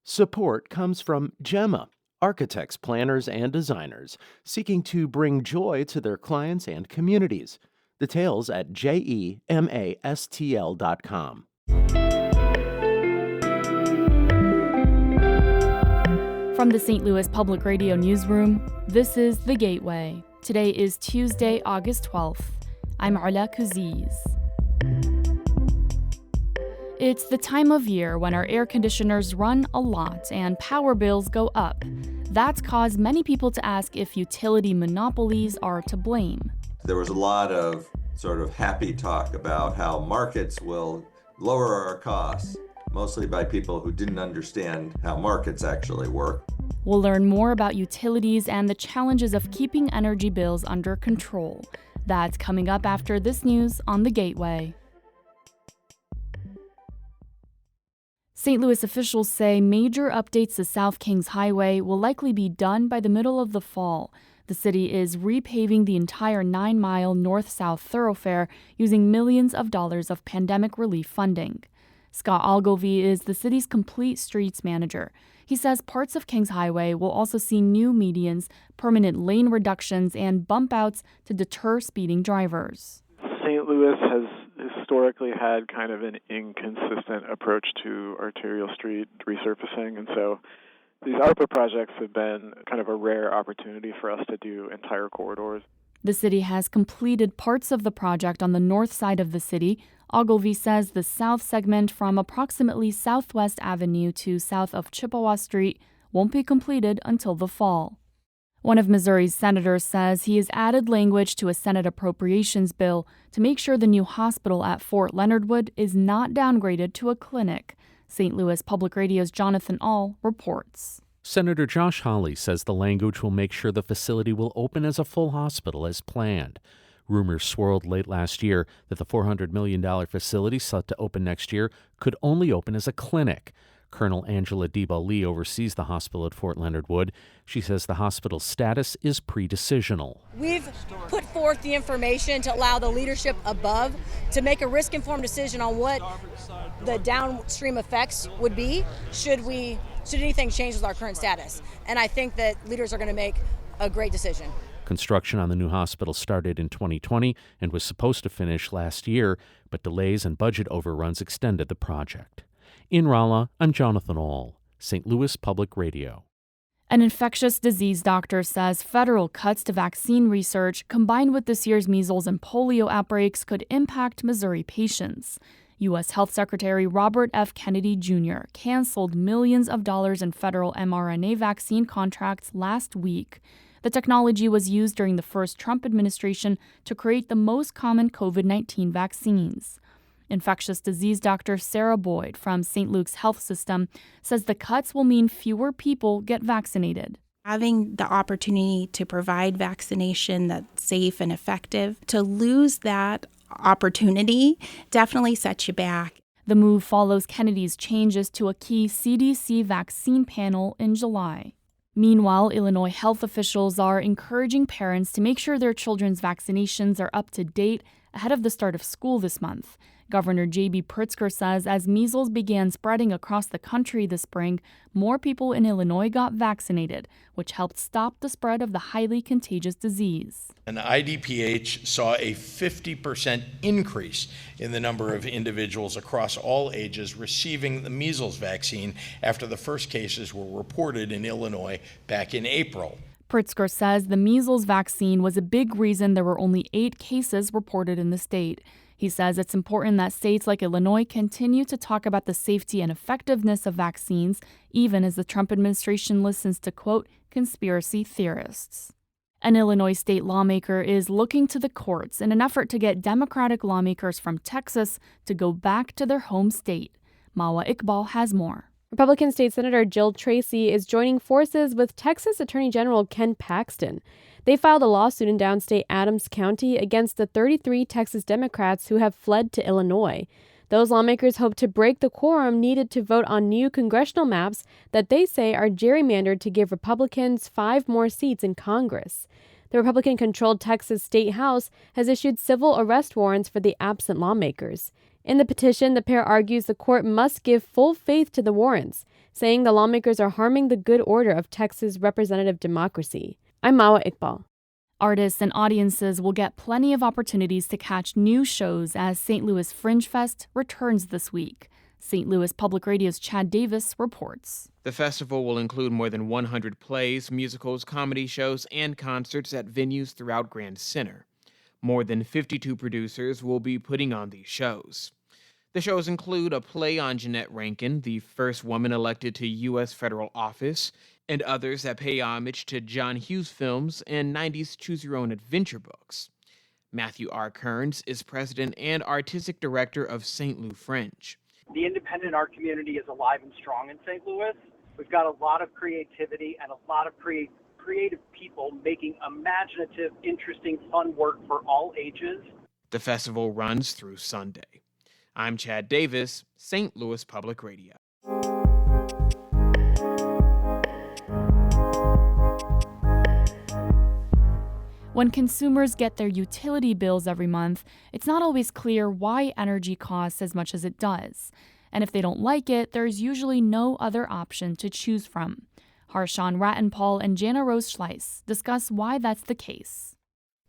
Support comes from Gemma, architects, planners, and designers seeking to bring joy to their clients and communities. Details at gemastl.com. From the St. Louis Public Radio Newsroom, this is The Gateway. Today is Tuesday, August 12th. I'm Ola Kuziz. It's the time of year when our air conditioners run a lot and power bills go up. That's caused many people to ask if utility monopolies are to blame. There was a lot of sort of happy talk about how markets will lower our costs, mostly by people who didn't understand how markets actually work. We'll learn more about utilities and the challenges of keeping energy bills under control. That's coming up after this news on The Gateway. St. Louis officials say major updates to South Kings Highway will likely be done by the middle of the fall. The city is repaving the entire 9-mile north-south thoroughfare using millions of dollars of pandemic relief funding. Scott Ogilvie is the city's complete streets manager. He says parts of Kings Highway will also see new medians, permanent lane reductions, and bump outs to deter speeding drivers. St. Louis has historically had kind of an inconsistent approach to arterial street resurfacing, and so these ARPA projects have been kind of a rare opportunity for us to do entire corridors. The city has completed parts of the project on the north side of the city. Ogilvie says the south segment from approximately Southwest Avenue to south of Chippewa Street won't be completed until the fall. One of Missouri's senators says he has added language to a Senate appropriations bill to make sure the new hospital at Fort Leonard Wood is not downgraded to a clinic. St. Louis Public Radio's Jonathan Ahl reports. Senator Josh Hawley says the language will make sure the facility will open as a full hospital as planned. Rumors swirled late last year that the $400 million facility set to open next year could only open as a clinic. Colonel Angela Deba-Lee oversees the hospital at Fort Leonard Wood. She says the hospital's status is pre-decisional. We've put forth the information to allow the leadership above to make a risk-informed decision on what the downstream effects would be should anything change with our current status. And I think that leaders are going to make a great decision. Construction on the new hospital started in 2020 and was supposed to finish last year, but delays and budget overruns extended the project. In Rolla, I'm Jonathan Ahl, St. Louis Public Radio. An infectious disease doctor says federal cuts to vaccine research combined with this year's measles and polio outbreaks could impact Missouri patients. U.S. Health Secretary Robert F. Kennedy Jr. canceled millions of dollars in federal mRNA vaccine contracts last week. The technology was used during the first Trump administration to create the most common COVID-19 vaccines. Infectious disease doctor Sarah Boyd from St. Luke's Health System says the cuts will mean fewer people get vaccinated. Having the opportunity to provide vaccination that's safe and effective, to lose that opportunity definitely sets you back. The move follows Kennedy's changes to a key CDC vaccine panel in July. Meanwhile, Illinois health officials are encouraging parents to make sure their children's vaccinations are up to date ahead of the start of school this month. Governor J.B. Pritzker says as measles began spreading across the country this spring, more people in Illinois got vaccinated, which helped stop the spread of the highly contagious disease. An IDPH saw a 50% increase in the number of individuals across all ages receiving the measles vaccine after the first cases were reported in Illinois back in April. Pritzker says the measles vaccine was a big reason there were only 8 cases reported in the state. He says it's important that states like Illinois continue to talk about the safety and effectiveness of vaccines, even as the Trump administration listens to, quote, conspiracy theorists. An Illinois state lawmaker is looking to the courts in an effort to get Democratic lawmakers from Texas to go back to their home state. Mawa Iqbal has more. Republican State Senator Jill Tracy is joining forces with Texas Attorney General Ken Paxton. They filed a lawsuit in downstate Adams County against the 33 Texas Democrats who have fled to Illinois. Those lawmakers hope to break the quorum needed to vote on new congressional maps that they say are gerrymandered to give Republicans 5 more seats in Congress. The Republican-controlled Texas State House has issued civil arrest warrants for the absent lawmakers. In the petition, the pair argues the court must give full faith to the warrants, saying the lawmakers are harming the good order of Texas representative democracy. I'm Mawa Iqbal. Artists and audiences will get plenty of opportunities to catch new shows as St. Louis Fringe Fest returns this week. St. Louis Public Radio's Chad Davis reports. The festival will include more than 100 plays, musicals, comedy shows, and concerts at venues throughout Grand Center. More than 52 producers will be putting on these shows. The shows include a play on Jeanette Rankin, the first woman elected to U.S. federal office, and others that pay homage to John Hughes films and 90s choose-your-own-adventure books. Matthew R. Kearns is president and artistic director of St. Louis Fringe. The independent art community is alive and strong in St. Louis. We've got a lot of creativity and a lot of creative people making imaginative, interesting, fun work for all ages. The festival runs through Sunday. I'm Chad Davis, St. Louis Public Radio. When consumers get their utility bills every month, it's not always clear why energy costs as much as it does. And if they don't like it, there's usually no other option to choose from. Harshawn Rattenpaul and Jana Rose Schleiss discuss why that's the case.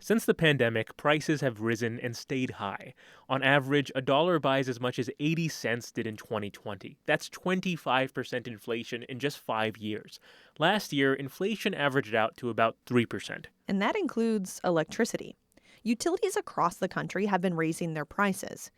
Since the pandemic, prices have risen and stayed high. On average, $1 buys as much as 80 cents did in 2020. That's 25% inflation in just 5 years. Last year, inflation averaged out to about 3%. And that includes electricity. Utilities across the country have been raising their prices.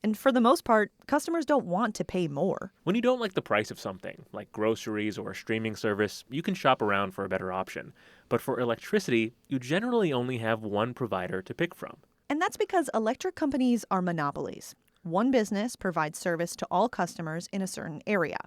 And for the most part, customers don't want to pay more. When you don't like the price of something, like groceries or a streaming service, you can shop around for a better option. But for electricity, you generally only have one provider to pick from. And that's because electric companies are monopolies. One business provides service to all customers in a certain area.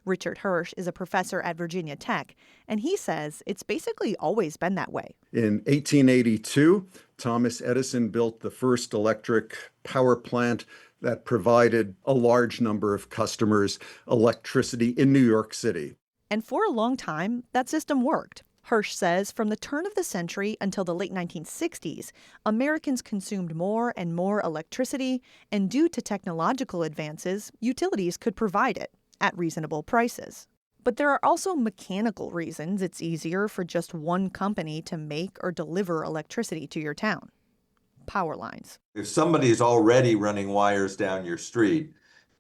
Richard Hirsch is a professor at Virginia Tech, and he says it's basically always been that way. In 1882, Thomas Edison built the first electric power plant that provided a large number of customers electricity in New York City. And for a long time, that system worked. Hirsch says from the turn of the century until the late 1960s, Americans consumed more and more electricity, and due to technological advances, utilities could provide it at reasonable prices. But there are also mechanical reasons it's easier for just one company to make or deliver electricity to your town. Power lines. If somebody's already running wires down your street,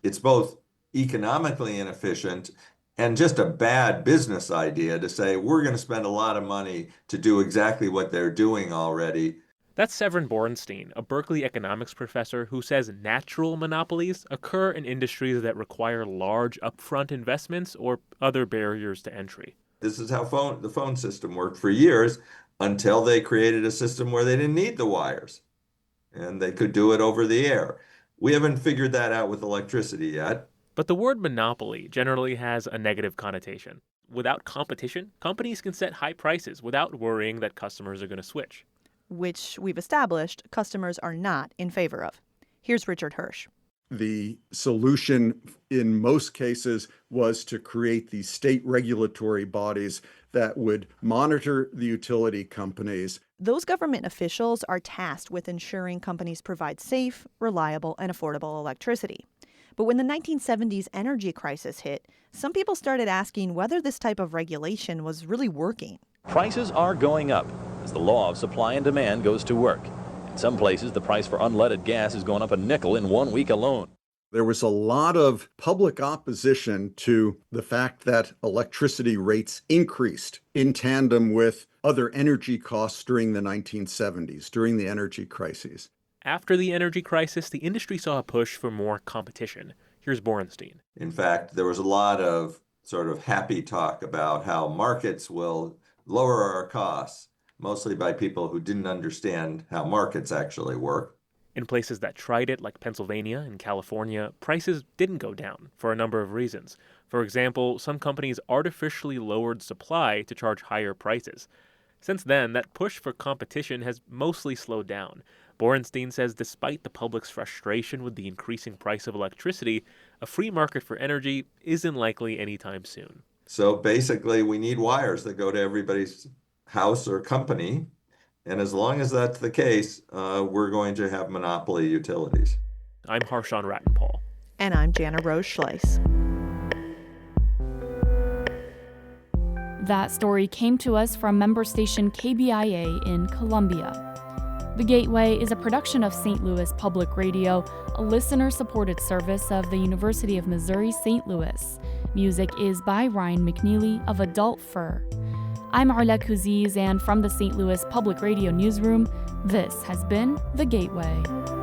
it's both economically inefficient and just a bad business idea to say we're going to spend a lot of money to do exactly what they're doing already. That's Severin Borenstein, a Berkeley economics professor who says natural monopolies occur in industries that require large upfront investments or other barriers to entry. This is how the phone system worked for years until they created a system where they didn't need the wires and they could do it over the air. We haven't figured that out with electricity yet. But the word monopoly generally has a negative connotation. Without competition, companies can set high prices without worrying that customers are going to switch. Which we've established customers are not in favor of. Here's Richard Hirsch. The solution in most cases was to create these state regulatory bodies that would monitor the utility companies. Those government officials are tasked with ensuring companies provide safe, reliable, and affordable electricity. But when the 1970s energy crisis hit, some people started asking whether this type of regulation was really working. Prices are going up as the law of supply and demand goes to work. In some places, the price for unleaded gas has gone up a nickel in 1 week alone. There was a lot of public opposition to the fact that electricity rates increased in tandem with other energy costs during the 1970s, during the energy crises. After the energy crisis, the industry saw a push for more competition. Here's Borenstein. In fact, there was a lot of sort of happy talk about how markets will lower our costs, mostly by people who didn't understand how markets actually work. In places that tried it, like Pennsylvania and California, prices didn't go down for a number of reasons. For example, some companies artificially lowered supply to charge higher prices. Since then, that push for competition has mostly slowed down. Borenstein says despite the public's frustration with the increasing price of electricity, a free market for energy isn't likely anytime soon. So basically, we need wires that go to everybody's house or company. And as long as that's the case, we're going to have monopoly utilities. I'm Harshawn Rattenpaul. And I'm Jana Rose Schleiss. That story came to us from member station KBIA in Columbia. The Gateway is a production of St. Louis Public Radio, a listener-supported service of the University of Missouri St. Louis. Music is by Ryan McNeely of Adult Fur. I'm Arla Kuziz, and from the St. Louis Public Radio newsroom, this has been The Gateway.